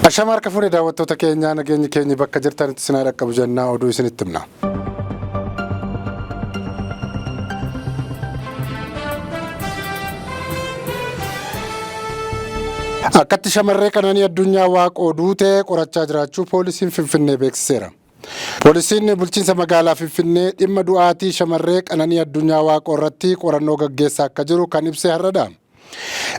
Ashaamar Kafure daawwattoota keenya nageenyi keenya bakka jirtanitti sinaa dhaqqabu jennaa oduu isinitti himna. Akkatti shamarree Qananii Addunyaa Waaqoo duutee qorachaa jiraachuu poolisiin Finfinnee beeksiseera. Poolisiin bulchiinsa magaalaa Finfinnee dhimma du'aatii shamarree Qananii Addunyaa Waaqoo irratti qorannoo gaggeessaa akka jiru kan ibse har'adha.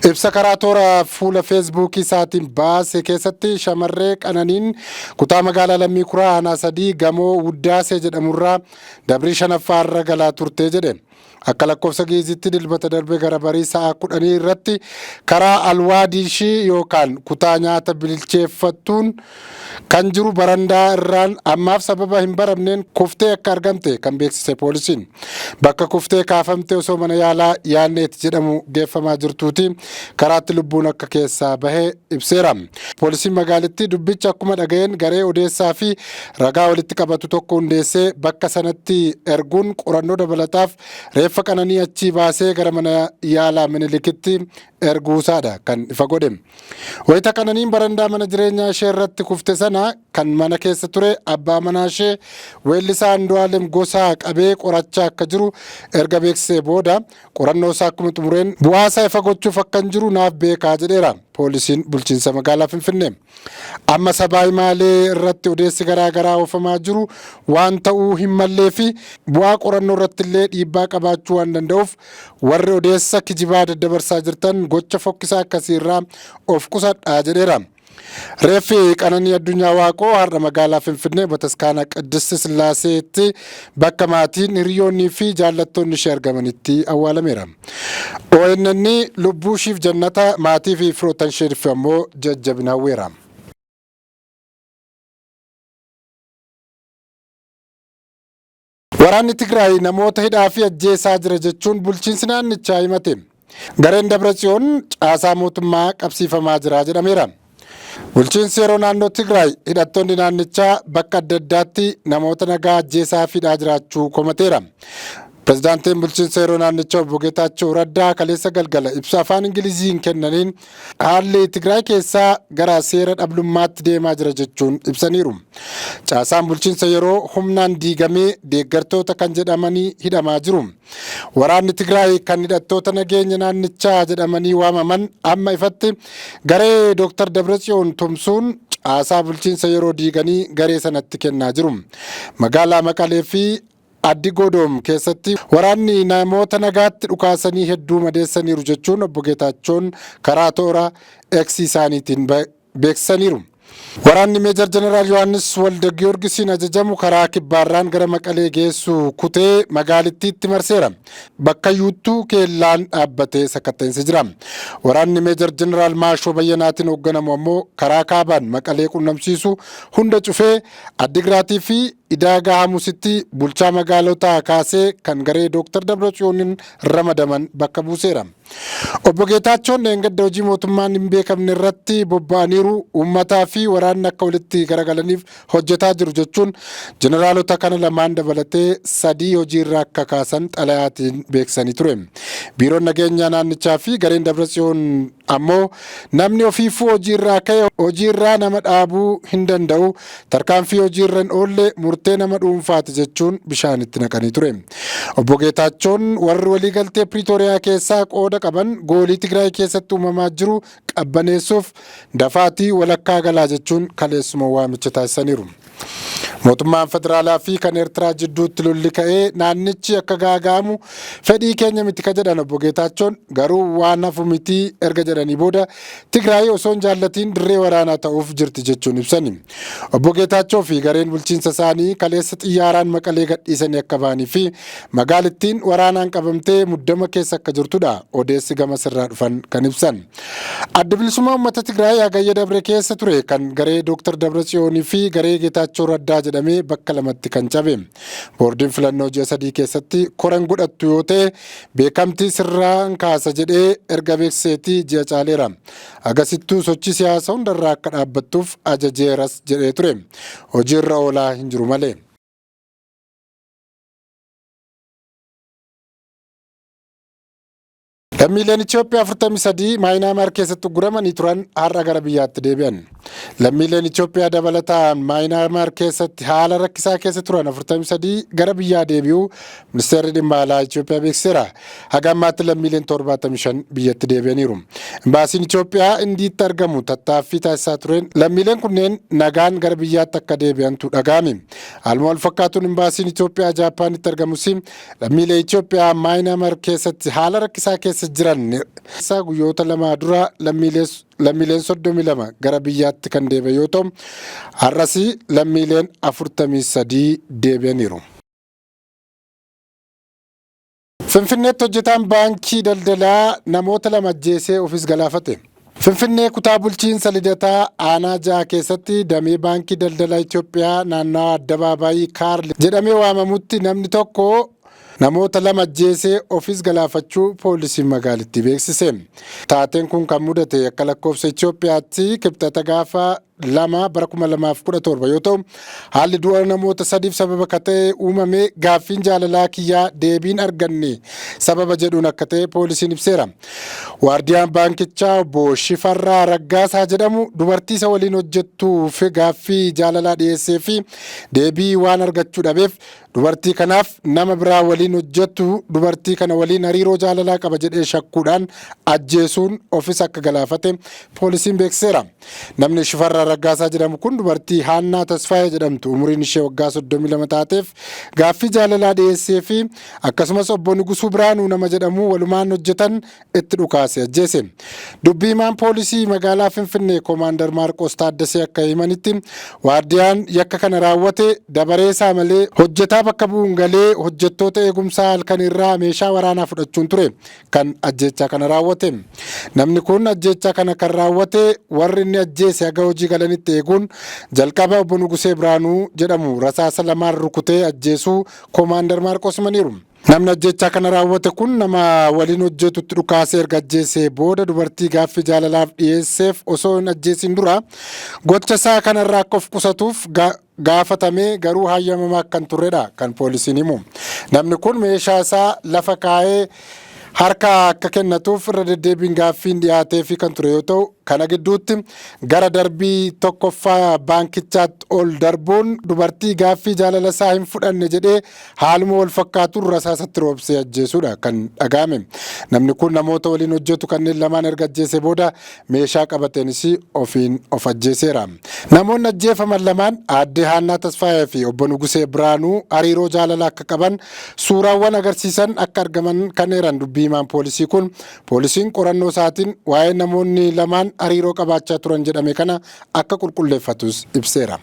Ibsa karaa toora fuula feesbuukii isaatiin baase keessatti shamarree Qananiin kutaa magaalaa Lammii Kuraa aanaa 3 gamoo Wuddaasee jedhamurraa dabrii 5ffaarra galaa turte jedhe. Akka lakkoofsa Giizitti dilbata darbe gara barii sa'a 10 irratti karaa alwaadiishii yookaan kutaa nyaata bilcheeffattuun kan jiru barandaa irraan ammaaf sababa hin baramneen kuftee akka argamte kan beeksise poolisiin. Bakka kuftee kaafamte osoo mana yaalaa yaanneet jedhamu geeffamaa jirtuuti karaatti lubbuun akka keessaa bahee ibseera. Poolisiin magaalittii dubbicha akkuma dhaga'een garee odeessaa fi ragaa walitti qabatu tokko hundeessee bakka sanatti erguun qorannoo dabalataaf reeffa Qananii achii baasee gara mana yaalaa Minilikitti erguusaadha kan ifa godhe. Wayita Qananiin barandaa mana jireenyaa ishee irratti kufte sana kan mana keessa ture abbaa manaa ishee weellisaa Andu'aalem Gosaa qabee qorachaa akka jiru erga beeksisee booda qorannoo isaa akkuma xumureen bu'aasaa ifa gochuuf akka hin jiru naaf beekaa jedheera poolisiin bulchiinsa magaalaa Finfinnee. Amma sabaa himaalee irratti odeessi garaagaraa oofamaa jiru waan ta'uu hin mallee fi bu'aa qorannoo irratti illee dhiibbaa qabaachuu waan danda'uuf warri odeessa kijibaa daddabarsaa jirtan gocha fokkisaa akkasiirraa of qusadhaa jedheera. Reeffi Qananii Addunyaa Waaqoo har'a magaalaa Finfinnee Bataskaana Qiddist Sillaaseetti bakka maatiin hiriyoonnii fi jaallattoonni ishee argamanitti awwaalameera. ONN lubbuu ishiif jannata maatii fi firoottan isheef ammoo jajjabina hawweera. Waraanni Tigraay namoota hidhaa fi ajjeesaa jira jechuun bulchiinsi naannichaa himate. Gareen Dabratsiyoon caasaa mootummaa qabsiifamaa jira jedhameera. Bulchiinsi yeroo naannoo Tigraay hidhattoonni naannichaa bakka adda addaatti namoota nagaa ajjeesaa fi hidhaa jiraachuu komateera. Pirezidaantiin bulchiinsa yeroo naannichaa obbo Geetaachoo Raddaa kaleessa galgala ibsa afaan Ingiliziin kennaniin haalli Tigraay keessaa gara seera dhablummaatti deemaa jira jechuun ibsaniiru. Caasaan bulchiinsa yeroo humnaan diigamee deeggartoota kan jedhamanii hidhamaa jiru. Waraanni Tigraay kan hidhattoota nageenya naannichaa jedhamanii waamaman amma ifatti garee Dr. Dabratsiyoon tumsuun caasaa bulchiinsa yeroo diiganii garee sanatti kennaa jiru. Magaalaa Maqalee fi Addi Godoom keessatti waraanni namoota nagaatti dhukaasanii hedduu madeessaniiru jechuun obbo Geetaachoon karaa toora X isaaniitiin beeksisaniiru. Waraanni Meejar Jeneraal Yohaannis Walda Giyoorgisiin ajajamu karaa kibbaarraan gara Maqalee geessu kutee magaalittiitti marseera. Bakka yuuttuu keellaan dhaabbatee sakatta'insi jira. Waraanni Meejar Jeneraal Maashoo Bayyanaatiin hoogganamu ammoo karaa kaabaan Maqalee qunnamsiisu hunda cufee Addigraatii fi Idaagaa Hamusitti bulchaa magaalotaa kaasee kan garee Dr. Dabratsiyooniin ramadaman bakka buuseera. Obbo Geetaachoon dheengadda hojii mootummaan hin beekamne irratti bobba'aniiru uummataa fi waraanni akka walitti garagalaniif hojjetaa jiru jechuun jeneraalota kana lamaan dabalatee 3 hojiirraa akka kaasan xalayaatiin beeksisanii ture. Biiroon nageenyaa naannichaa fi gareen Dabratsiyoon ammoo namni ofiifuu hojiirraa ka'e hojiirraa nama dhaabuu hin danda'u tarkaanfii hojiirra hin oolle murtee nama dhuunfaati jechuun bishaanitti naqanii ture. Obbo Geetaachoon warri waliigaltee Piriitooriyaa keessaa qooda qaban goolii Tigraay keessatti uumamaa jiru qabbaneessuuf dafaatii walakkaa galaa jechuun kaleessuma waamicha taasisaniiru. Mootummaan federaalaa fi kan Eertiraa jidduutti lolli ka'ee naannichi akka gaaga'amu fedhii keenya miti ka jedhan obbo Geetaachoon garuu waan hafu miti erga jedhanii booda Tigraay osoo hin jaallatiin dirree waraanaa ta'uuf jirti jechuun ibsani. Obbo Geetaachoo fi gareen bulchiinsa isaanii kaleessa xiyyaaraan Maqalee gadhiisanii akka ba'anii fi magaalittiin waraanaan qabamtee muddama keessa akka jirtudha odeessi gama sirraa dhufan kan ibsan. Adda bilisummaa uummata Tigraay hagayya dabre keessa ture kan garee Dr. Dabratsiyoonii fi garee Geetaachoo Raddaa jedhamee bakka lamatti kan cabe. Boordiin filannoo ji'a 3 keessatti koran godhattu yoo ta'e beekamtii sirraan kaasa jedhee erga beeksiseetii ji'a caaleera. Agasittuu sochii siyaasaa hundarraa akka dhaabbattuuf ajajeeras jedhee ture. Hojiirra oolaa hin jiru malee. Lammiileen Itoophiyaa 43 Maayinaamaar keessatti guramanii turan har'a gara biyyaatti deebi'an. Lammiileen Itoophiyaa dabalataan Maayinaamaar keessatti haala rakkisaa keessa turan 43 gara biyyaa deebi'uu ministeerri dhimma alaa Itoophiyaa beeksiseera. Haga ammaatti lammiileen 75 biyyatti deebi'aniiru. Imbaasiin Itoophiyaa Indiitti argamu tattaaffii taasisaa tureen lammiileen kunneen nagaan gara biyyaatti akka deebi'antu dhaga'ame. Haaluma wal fakkaatuun imbaasiin Itoophiyaa Jaapaanitti argamus lammiilee Itoophiyaa Maayinaamaar keessatti haala rakkisaa keessa jiran guyyoota lama dura lammiileen 32 gara biyyaatti kan deebi'e yoo ta'u har'as lammiileen 43 deebi'aniiru. Finfinneetti hojjetaan baankii daldalaa namoota 2 ajjeesee ofis galaafate. Finfinnee kutaa bulchiinsa Lidataa aanaa 6 keessatti damee baankii daldalaa Itoophiyaa naannawaa Addabaabaayii Kaarl jedhamee waamamutti namni tokko namoota 2 ajjeesee ofis galaafachuu poolisiin magaalittii beeksise. Taateen kun kan mudate akka lakkoofsa Itoophiyaatti kibxata gaafa 2 bara 2017 yoo ta'u haalli du'a namoota 3 sababa akka ta'e uumame gaaffiin jaalalaa kiyyaa deebiin arganne sababa jedhuun akka ta'e poolisiin ibseera. Waardiyaan baankichaa obbo Shifarraa Raggaasaa jedhamu dubartii isa waliin hojjettuuf gaaffii jaalalaa dhiyeessee fi deebii waan argachuu dhabeef dubartii kanaaf nama biraa waliin hojjettu dubartii kana waliin hariiroo jaalalaa qaba jedhee shakkuudhaan ajjeesuun ofis akka galaafate poolisiin beeksiseera. Namni Shifarraa Raggaasaa jedhamu kun dubartii Haannaa Tasfaayee jedhamtu umuriin ishee waggaa 32 taateef gaaffii jaalalaa dhiyeessee fi akkasumas obbo Nugusuu Biraanuu nama jedhamu walumaan hojjetan itti dhukaase ajjeese. Dubbii himaan poolisii magaalaa Finfinnee Koomaandar Maarqos Taaddasee akka himanitti waardiyaan yakka kana raawwate dabareesaa malee hojjetaa bakka bu'uun galee hojjettoota eegumsaa halkan irraa meeshaa waraanaa fudhachuun ture kan ajjeechaa kana raawwate. Namni kun ajjeechaa kana kan raawwate warri inni ajjeese haga hojii galanitti eeguun jalqaba obbo Nugusee Biraanuu jedhamu rasaasa 2 rukutee ajjeesuu Koomaandar Maarqos himaniiru. Namni ajjeechaa kana raawwate kun nama waliin hojjetutti dhukaasee erga ajjeesee booda dubartii gaaffii jaalalaaf dhiyeesseef osoo hin ajjeesin dura gocha isaa kanarraa akka of qusatuuf gaafatamee garuu hayyamamaa kan turredha kan poolisiin himu. Namni kun meeshaa isaa lafa kaa'ee harka akka kennatuuf irra deddeebiin gaaffiin dhiyaatee fi kan ture yoo ta'u kana gidduutti gara darbii tokkoffaa baankichaatti ol darbuun dubartii gaaffii jaalala isaa hin fudhanne jedhee haaluma wal fakkaatuun rasaasatti roobsee ajjeesuudha kan dhaga'ame. Namni kun namoota waliin hojjetu kanneen lamaan erga ajjeese booda meeshaa qabateenis ofiin of ajjeeseera. Namoonni ajjeefaman lamaan aadde Haannaa Tasfaayee fi obbo Nugusee Biraanuu hariiroo jaalalaa akka qaban suuraawwan agarsiisan akka argaman kan eeran dubbii himaan poolisii kun poolisiin qorannoo isaatiin waa'ee namoonni lamaan hariiroo qabaachaa turan jedhame kana akka qulqulleeffatus ibseera.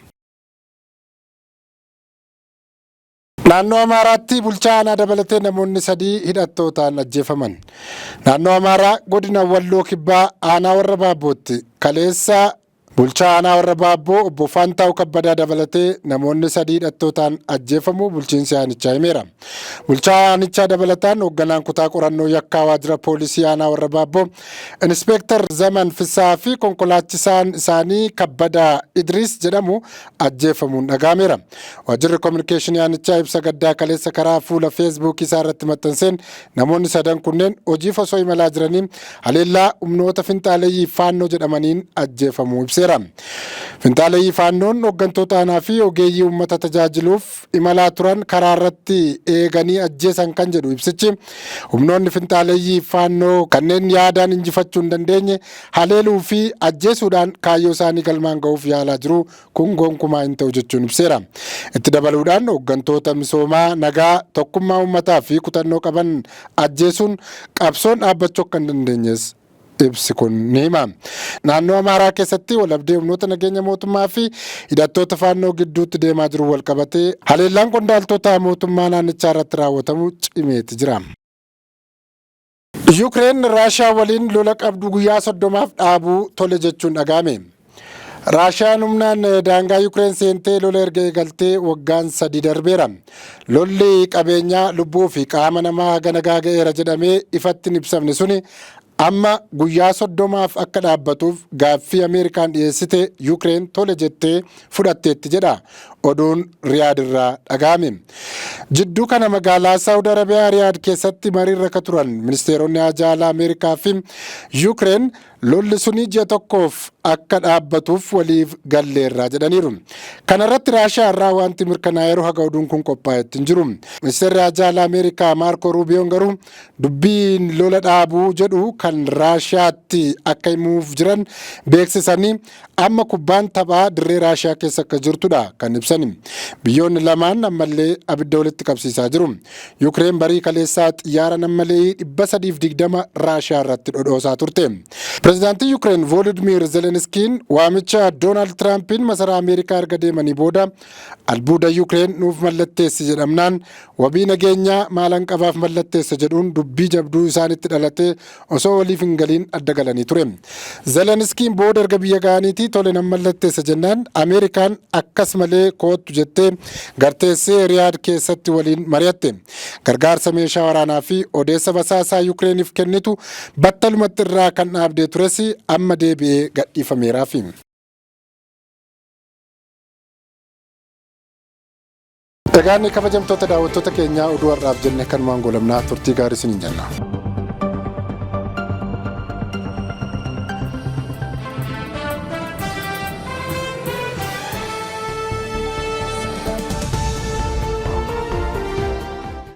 Naannoo Amaaraatti bulchaa aanaa dabalatee namoonni 3 hidhattootaan ajjeefaman. Naannoo Amaaraa godina Walloo Kibbaa aanaa warra Baabbootti kaleessa bulchaa aanaa warra Baabboo obbo Faantaa'u Kabbadaa dabalatee namoonni 3 hidhattootaan ajjeefamuu bulchiinsi aanichaa himeera. Bulchaa aanichaa dabalataan hoogganaan kutaa qorannoo yakkaa waajjira poolisii aanaa warra Baabboo Inspektar Zaman Fisaa fi konkolaachisaan isaanii Kabbadaa Idris jedhamu ajjeefamuun dhaga'ameera. Waajjirri koominikeeshinii aanichaa ibsa gaddaa kaleessa karaa fuula feesbuukii isaa irratti maxxanseen namoonni 3 kunneen hojiif osoo imalaa jiranii haleellaa humnoota finxaaleeyyii faannoo jedhamaniin ajjeefamuu ibseera. Finxaaleeyyii faannoon hooggantoota aanaa fi ogeeyyii uummata tajaajiluuf imalaa turan karaa irratti eeganii ajjeesan kan jedhu ibsichi humnoonni finxaaleeyyii faannoo kanneen yaadaan injifachuu hin dandeenye haleeluu fi ajjeesuudhaan kaayyoo isaanii galmaan ga'uuf yaalaa jiru kun gonkumaa hin ta'u jechuun ibseera. Itti dabaluudhaan hooggantoota misoomaa nagaa tokkummaa uummataa fi kutannoo qaban ajjeesuun qabsoon dhaabbachuu akka hin dandeenyes ibsi kun ni hima. Naannoo Amaaraa keessatti walabdee humnoota nageenya mootummaa fi hidhattoota faannoo gidduutti deemaa jiru wal qabatee haleellaan qondaaltota mootummaa naannichaa irratti raawwatamu cimeeti jira. Yuukireen Raashiyaa waliin lola qabdu guyyaa 30 dhaabuu tole jechuun dhaga'ame. Raashiyaan humnaan daangaa Yuukireen seentee lola erga eegaltee waggaan 3 darbeera. Lolli qabeenyaa lubbuu fi qaama namaa nagaa ga'eera jedhamee ifatti hin ibsamne suni amma guyyaa 30 akka dhaabbatuuf gaaffii Ameerikaan dhiyeessite Yuukireen tole jettee fudhatteetti jedha oduun Riyaad irraa dhaga'ame. Jidduu kana magaalaa Saawud Arabiyaa Riyaad keessatti mariirra ka turan ministeeronni haajaa alaa Ameerikaa fi Yuukireen lolli suni ji'a tokkoof akka dhaabbatuuf waliif galleerraa jedhaniiru. Kana irratti Raashiyaa irraa wanti mirkanaa'eeru haga oduun kun qophaa'etti hin jiru. Ministeerri haajaa alaa Ameerikaa Maarko Ruubiyoon garuu dubbiin lola dhaabuu jedhu kan Raashiyaatti akka himuuf jiran beeksisanii amma kubbaan taphaa dirree Raashiyaa keessa akka jirtudha kan ibsani. Biyyoonni lamaan ammallee abidda walitti qabsiisaa jiru. Yuukireen barii kaleessaa xiyyaara nammalee 320 Raashiyaa irratti dhodhoosaa turte. Pireezidaantii Yuukireen Volodimir Zelenskiin waamicha Doonaald Tiraampiin masaraa Ameerikaa erga deemanii booda albuuda Yuukireen nuuf mallatteessi jedhamnaan wabii nageenyaa maalan qabaaf mallatteessa jedhuun dubbii jabduu isaanitti dhalatee osoo waliif hin galiin adda galanii ture. Zelenskiin booda erga biyya ga'aniitii tole nan mallatteessa jennaan Ameerikaan akkas malee koottu jettee garteessee Riyaad keessatti waliin mari'atte. Gargaarsa meeshaa waraanaa fi odeessa basaasaa Yuukireeniif kennitu battalumatti irraa kan dhaabdee tures amma deebi'ee gadhiifameeraaf. Egaan kabajamtoota daawwattoota keenyaa oduu har'aaf jenne kanumaan goolabnaa turtii gaarii isiniin jenna.